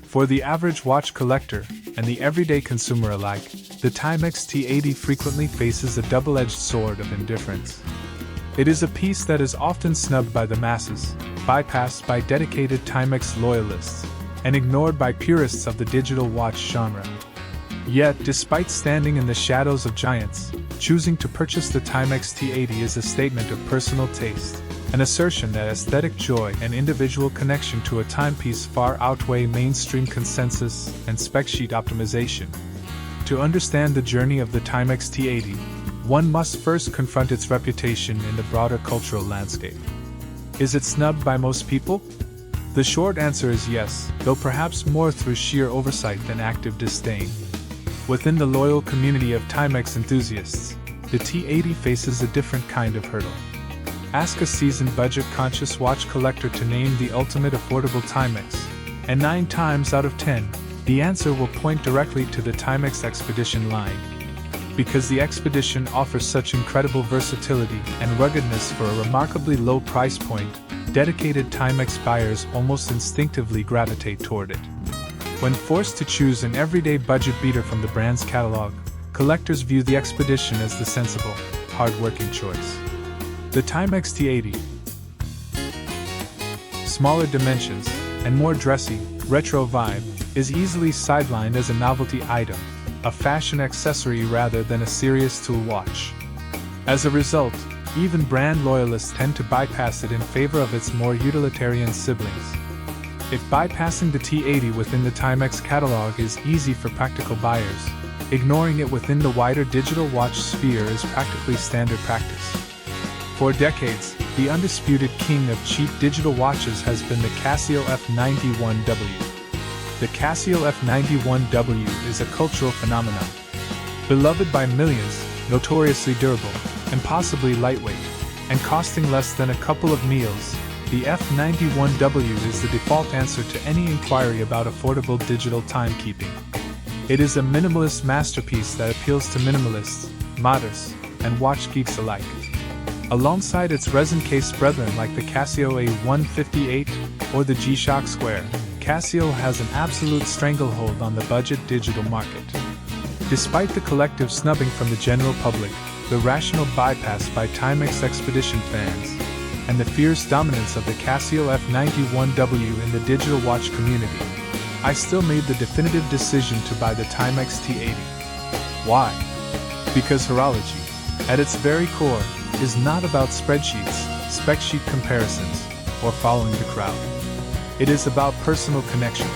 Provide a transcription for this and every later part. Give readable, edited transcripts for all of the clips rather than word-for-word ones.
For the average watch collector, and the everyday consumer alike, the Timex T80 frequently faces a double-edged sword of indifference. It is a piece that is often snubbed by the masses, bypassed by dedicated Timex loyalists, and ignored by purists of the digital watch genre. Yet, despite standing in the shadows of giants, choosing to purchase the Timex T80 is a statement of personal taste, an assertion that aesthetic joy and individual connection to a timepiece far outweigh mainstream consensus and spec sheet optimization. To understand the journey of the Timex T80, one must first confront its reputation in the broader cultural landscape. Is it snubbed by most people? The short answer is yes, though perhaps more through sheer oversight than active disdain. Within the loyal community of Timex enthusiasts, the T80 faces a different kind of hurdle. Ask a seasoned budget-conscious watch collector to name the ultimate affordable Timex, and 9 times out of 10, the answer will point directly to the Timex Expedition line. Because the Expedition offers such incredible versatility and ruggedness for a remarkably low price point, dedicated Timex buyers almost instinctively gravitate toward it. When forced to choose an everyday budget beater from the brand's catalog, collectors view the Expedition as the sensible, hard-working choice. The Timex T80, smaller dimensions, and more dressy, retro vibe, is easily sidelined as a novelty item, a fashion accessory rather than a serious tool watch. As a result, even brand loyalists tend to bypass it in favor of its more utilitarian siblings. If bypassing the T80 within the Timex catalog is easy for practical buyers, ignoring it within the wider digital watch sphere is practically standard practice. For decades, the undisputed king of cheap digital watches has been the Casio F91W. The Casio F91W is a cultural phenomenon. Beloved by millions, notoriously durable, impossibly lightweight, and costing less than a couple of meals, the F91W is the default answer to any inquiry about affordable digital timekeeping. It is a minimalist masterpiece that appeals to minimalists, modders, and watch geeks alike. Alongside its resin-case brethren like the Casio A158 or the G-Shock Square, Casio has an absolute stranglehold on the budget digital market. Despite the collective snubbing from the general public, the rational bypass by Timex Expedition fans, and the fierce dominance of the Casio F91W in the digital watch community, I still made the definitive decision to buy the Timex T80. Why? Because horology, at its very core, is not about spreadsheets, spec sheet comparisons, or following the crowd. It is about personal connection.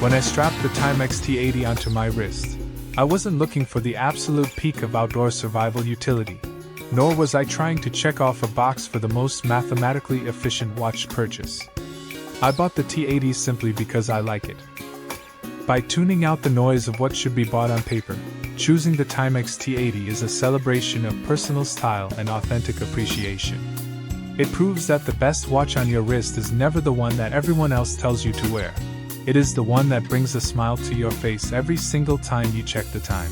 When I strapped the Timex T80 onto my wrist, I wasn't looking for the absolute peak of outdoor survival utility, nor was I trying to check off a box for the most mathematically efficient watch purchase. I bought the T80 simply because I like it. By tuning out the noise of what should be bought on paper, choosing the Timex T80 is a celebration of personal style and authentic appreciation. It proves that the best watch on your wrist is never the one that everyone else tells you to wear. It is the one that brings a smile to your face every single time you check the time.